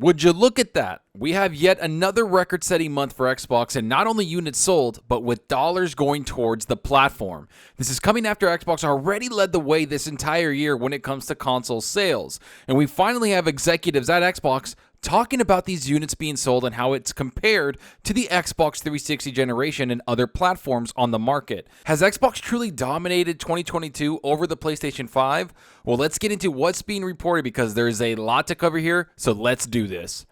Would you look at that? We have yet another record-setting month for Xbox, and not only units sold, but with dollars going towards the platform. This is coming after Xbox already led the way this entire year when it comes to console sales. And we finally have executives at Xbox talking about these units being sold and how it's compared to the Xbox 360 generation and other platforms on the market. Has Xbox truly dominated 2022 over the PlayStation 5? Well, let's get into what's being reported because there's a lot to cover here, so let's do this.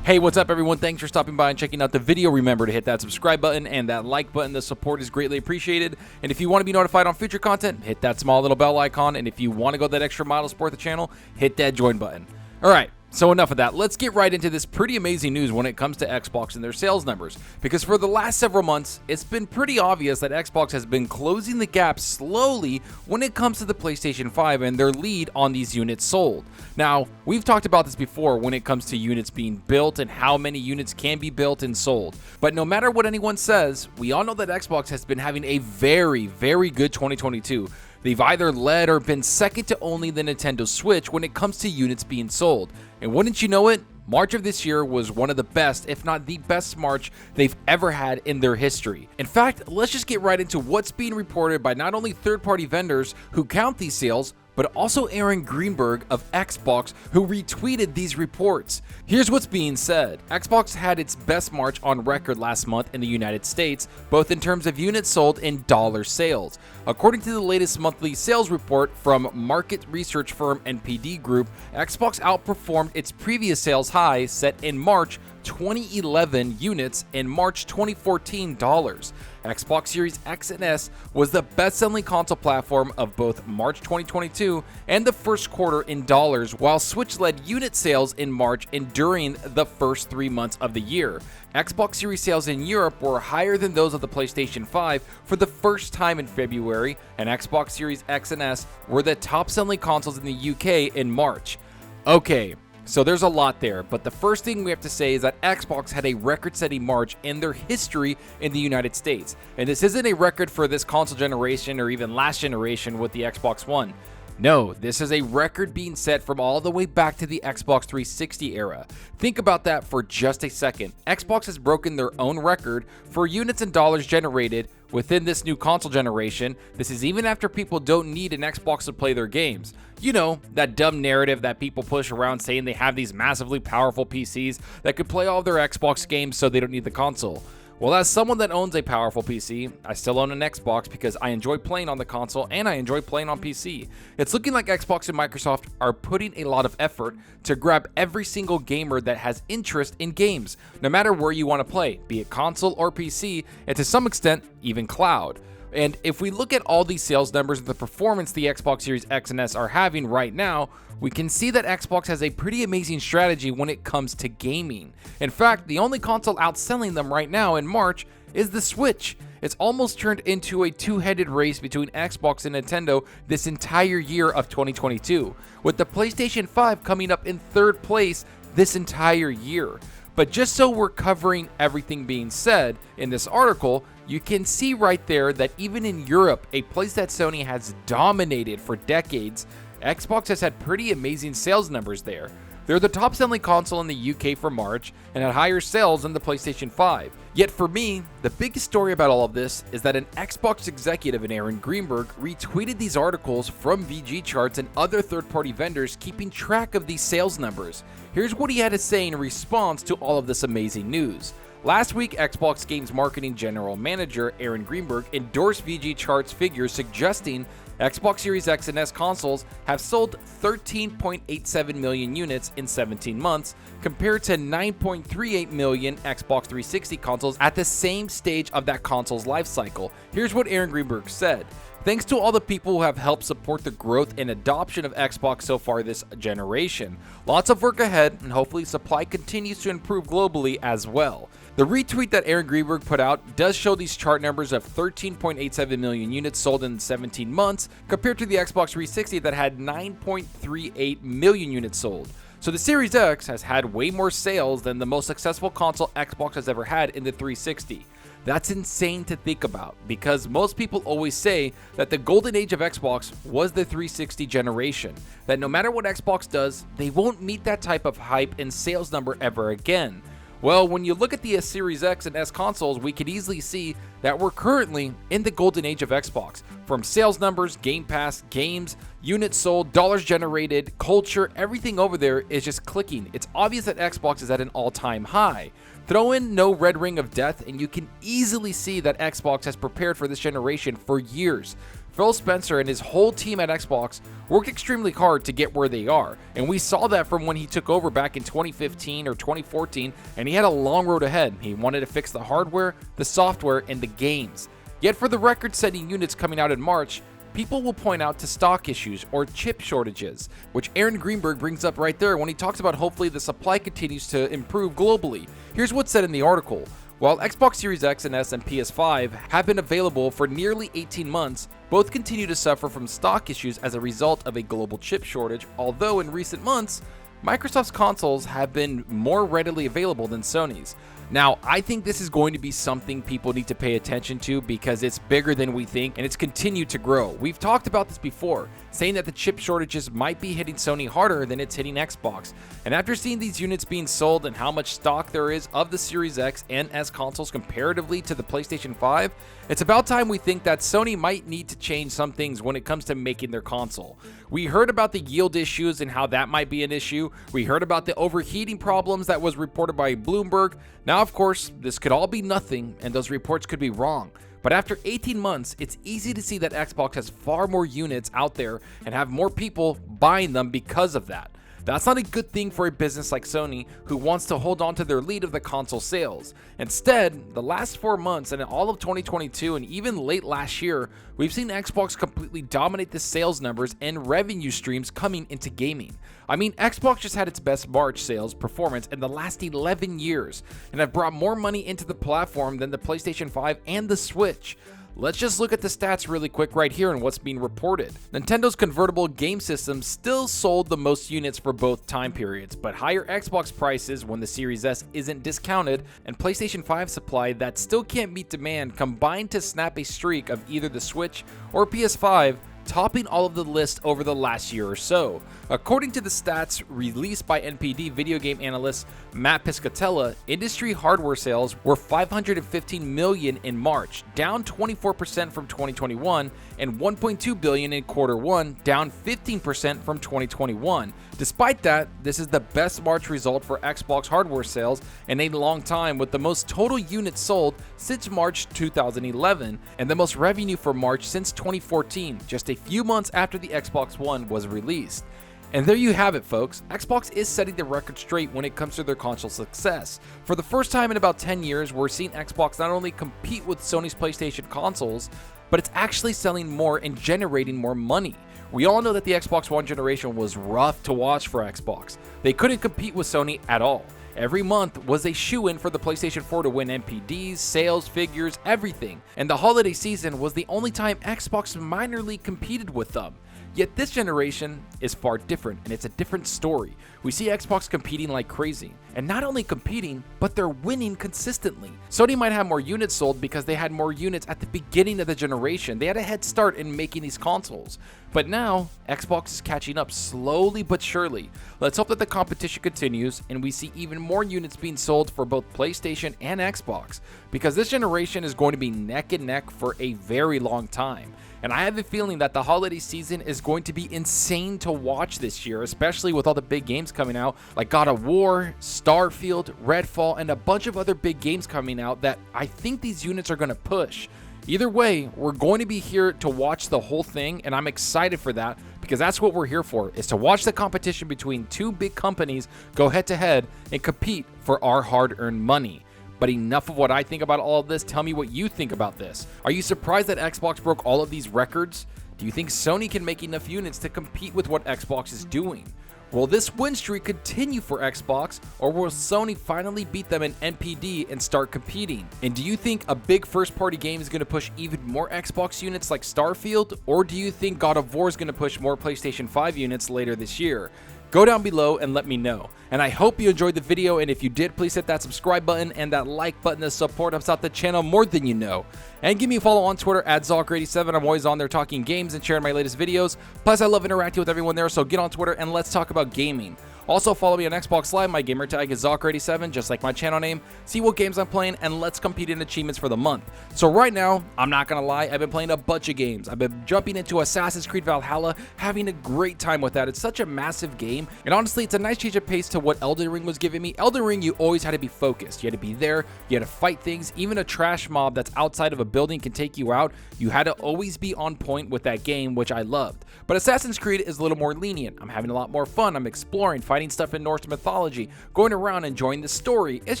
Hey, what's up everyone? Thanks for stopping by and checking out the video. Remember to hit that subscribe button and that like button. The support is greatly appreciated. And if you want to be notified on future content, hit that small little bell icon. And if you want to go that extra mile to support the channel, hit that join button. All right. So enough of that, let's get right into this pretty amazing news when it comes to Xbox and their sales numbers. Because for the last several months, it's been pretty obvious that Xbox has been closing the gap slowly when it comes to the PlayStation 5 and their lead on these units sold. Now, we've talked about this before when it comes to units being built and how many units can be built and sold. But no matter what anyone says, we all know that Xbox has been having a very, very good 2022. They've either led or been second to only the Nintendo Switch when it comes to units being sold. And wouldn't you know it, March of this year was one of the best, if not the best March they've ever had in their history. In fact, let's just get right into what's being reported by not only third-party vendors who count these sales, but also Aaron Greenberg of Xbox, who retweeted these reports. Here's what's being said. Xbox had its best March on record last month in the United States, both in terms of units sold and dollar sales. According to the latest monthly sales report from market research firm NPD Group, Xbox outperformed its previous sales high set in March 2011 units and March 2014 dollars. Xbox Series X and S was the best-selling console platform of both March 2022 and the first quarter in dollars, while Switch led unit sales in March and during the first 3 months of the year. Xbox Series sales in Europe were higher than those of the PlayStation 5 for the first time in February, and Xbox Series X and S were the top-selling consoles in the UK in March. Okay. So there's a lot there, but the first thing we have to say is that Xbox had a record-setting March in their history in the United States. And this isn't a record for this console generation or even last generation with the Xbox One. No, this is a record being set from all the way back to the Xbox 360 era. Think about that for just a second. Xbox has broken their own record for units and dollars generated within this new console generation. This is even after people don't need an Xbox to play their games. You know, that dumb narrative that people push around saying they have these massively powerful PCs that could play all their Xbox games so they don't need the console. Well, as someone that owns a powerful PC, I still own an Xbox because I enjoy playing on the console and I enjoy playing on PC. It's looking like Xbox and Microsoft are putting a lot of effort to grab every single gamer that has interest in games, no matter where you want to play, be it console or PC, and to some extent, even cloud. And if we look at all these sales numbers and the performance the Xbox Series X and S are having right now, we can see that Xbox has a pretty amazing strategy when it comes to gaming. In fact, the only console outselling them right now in March is the Switch. It's almost turned into a two-headed race between Xbox and Nintendo this entire year of 2022, with the PlayStation 5 coming up in third place this entire year. But just so we're covering everything being said in this article, you can see right there that even in Europe, a place that Sony has dominated for decades, Xbox has had pretty amazing sales numbers there. They're the top-selling console in the UK for March and had higher sales than the PlayStation 5. Yet for me, the biggest story about all of this is that an Xbox executive in Aaron Greenberg retweeted these articles from VG Charts and other third-party vendors keeping track of these sales numbers. Here's what he had to say in response to all of this amazing news. Last week, Xbox Games Marketing General Manager Aaron Greenberg endorsed VG Charts figures suggesting Xbox Series X and S consoles have sold 13.87 million units in 17 months, compared to 9.38 million Xbox 360 consoles at the same stage of that console's life cycle. Here's what Aaron Greenberg said. Thanks to all the people who have helped support the growth and adoption of Xbox so far this generation. Lots of work ahead, and hopefully supply continues to improve globally as well. The retweet that Aaron Greenberg put out does show these chart numbers of 13.87 million units sold in 17 months, compared to the Xbox 360 that had 9.38 million units sold. So the Series X has had way more sales than the most successful console Xbox has ever had in the 360. That's insane to think about, because most people always say that the golden age of Xbox was the 360 generation, that no matter what Xbox does, they won't meet that type of hype and sales number ever again. Well, when you look at the Series X and S consoles, we can easily see that we're currently in the golden age of Xbox. From sales numbers, Game Pass, games, units sold, dollars generated, culture, everything over there is just clicking. It's obvious that Xbox is at an all-time high. Throw in no red ring of death and you can easily see that Xbox has prepared for this generation for years. Phil Spencer and his whole team at Xbox worked extremely hard to get where they are, and we saw that from when he took over back in 2015 or 2014, and he had a long road ahead. He wanted to fix the hardware, the software, and the games. Yet for the record-setting units coming out in March, people will point out to stock issues or chip shortages, which Aaron Greenberg brings up right there when he talks about hopefully the supply continues to improve globally. Here's what's said in the article. While Xbox Series X and S and PS5 have been available for nearly 18 months, both continue to suffer from stock issues as a result of a global chip shortage, although in recent months, Microsoft's consoles have been more readily available than Sony's. Now, I think this is going to be something people need to pay attention to because it's bigger than we think and it's continued to grow. We've talked about this before, saying that the chip shortages might be hitting Sony harder than it's hitting Xbox. And after seeing these units being sold and how much stock there is of the Series X and S consoles comparatively to the PlayStation 5, it's about time we think that Sony might need to change some things when it comes to making their console. We heard about the yield issues and how that might be an issue. We heard about the overheating problems that was reported by Bloomberg. Now, of course, this could all be nothing and those reports could be wrong. But after 18 months, it's easy to see that Xbox has far more units out there and have more people buying them because of that. That's not a good thing for a business like Sony, who wants to hold on to their lead of the console sales. Instead, the last 4 months and in all of 2022 and even late last year, we've seen Xbox completely dominate the sales numbers and revenue streams coming into gaming. I mean, Xbox just had its best March sales performance in the last 11 years and have brought more money into the platform than the PlayStation 5 and the Switch. Let's just look at the stats really quick right here and what's being reported. Nintendo's convertible game system still sold the most units for both time periods, but higher Xbox prices when the Series S isn't discounted and PlayStation 5 supply that still can't meet demand combined to snap a streak of either the Switch or PS5, topping all of the list over the last year or so. According to the stats released by NPD video game analyst Matt Piscatella, industry hardware sales were 515 million in March, down 24% from 2021, and 1.2 billion in Q1, down 15% from 2021. Despite that, this is the best March result for Xbox hardware sales in a long time, with the most total units sold since March 2011, and the most revenue for March since 2014, just a few months after the Xbox One was released. And there you have it, folks. Xbox is setting the record straight when it comes to their console success. For the first time in about 10 years, we're seeing Xbox not only compete with Sony's PlayStation consoles, but it's actually selling more and generating more money. We all know that the Xbox One generation was rough to watch for Xbox. They couldn't compete with Sony at all. Every month was a shoo-in for the PlayStation 4 to win NPDs, sales figures, everything. And the holiday season was the only time Xbox minorly competed with them. Yet this generation is far different, and it's a different story. We see Xbox competing like crazy, and not only competing, but they're winning consistently. Sony might have more units sold because they had more units at the beginning of the generation. They had a head start in making these consoles. But now, Xbox is catching up slowly but surely. Let's hope that the competition continues and we see even more units being sold for both PlayStation and Xbox, because this generation is going to be neck and neck for a very long time. And I have a feeling that the holiday season is going to be insane to watch this year, especially with all the big games coming out like God of War, Starfield, Redfall, and a bunch of other big games coming out that I think these units are going to push. Either way, we're going to be here to watch the whole thing, and I'm excited for that because that's what we're here for, is to watch the competition between two big companies go head to head and compete for our hard-earned money. But enough of what I think about all of this. Tell me what you think about this. Are you surprised that Xbox broke all of these records? Do you think Sony can make enough units to compete with what Xbox is doing? Will this win streak continue for Xbox, or will Sony finally beat them in NPD and start competing? And do you think a big first-party game is going to push even more Xbox units like Starfield, or do you think God of War is going to push more PlayStation 5 units later this year? Go down below and let me know. And I hope you enjoyed the video, and if you did, please hit that subscribe button and that like button. The support helps out the channel more than you know. And give me a follow on Twitter at Zalker87. I'm always on there talking games and sharing my latest videos. Plus, I love interacting with everyone there, so get on Twitter and let's talk about gaming. Also, follow me on Xbox Live. My gamertag is Zalker87, just like my channel name. See what games I'm playing, and let's compete in achievements for the month. So right now, I'm not gonna lie, I've been playing a bunch of games. I've been jumping into Assassin's Creed Valhalla, having a great time with that. It's such a massive game, and honestly, it's a nice change of pace to what Elden Ring was giving me. Elden Ring, you always had to be focused. You had to be there, you had to fight things. Even a trash mob that's outside of a building can take you out. You had to always be on point with that game, which I loved. But Assassin's Creed is a little more lenient. I'm having a lot more fun. I'm exploring, fighting stuff in Norse mythology, going around enjoying the story. It's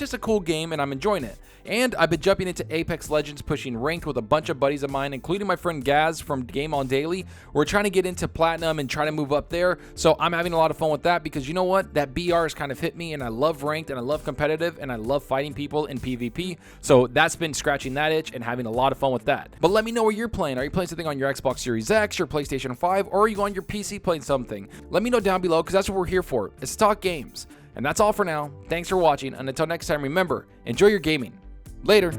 just a cool game and I'm enjoying it. And I've been jumping into Apex Legends, pushing ranked with a bunch of buddies of mine, including my friend Gaz from Game On Daily. We're trying to get into Platinum and try to move up there. So I'm having a lot of fun with that because you know what? That BR has kind of hit me, and I love ranked and I love competitive and I love fighting people in PvP. So that's been scratching that itch and having a lot of fun with that. But let me know what you're playing. Are you playing something on your Xbox Series X, your PlayStation 5, or are you on your PC playing something? Let me know down below because that's what we're here for. It's to talk games. And that's all for now. Thanks for watching, and until next time, remember, enjoy your gaming. Later.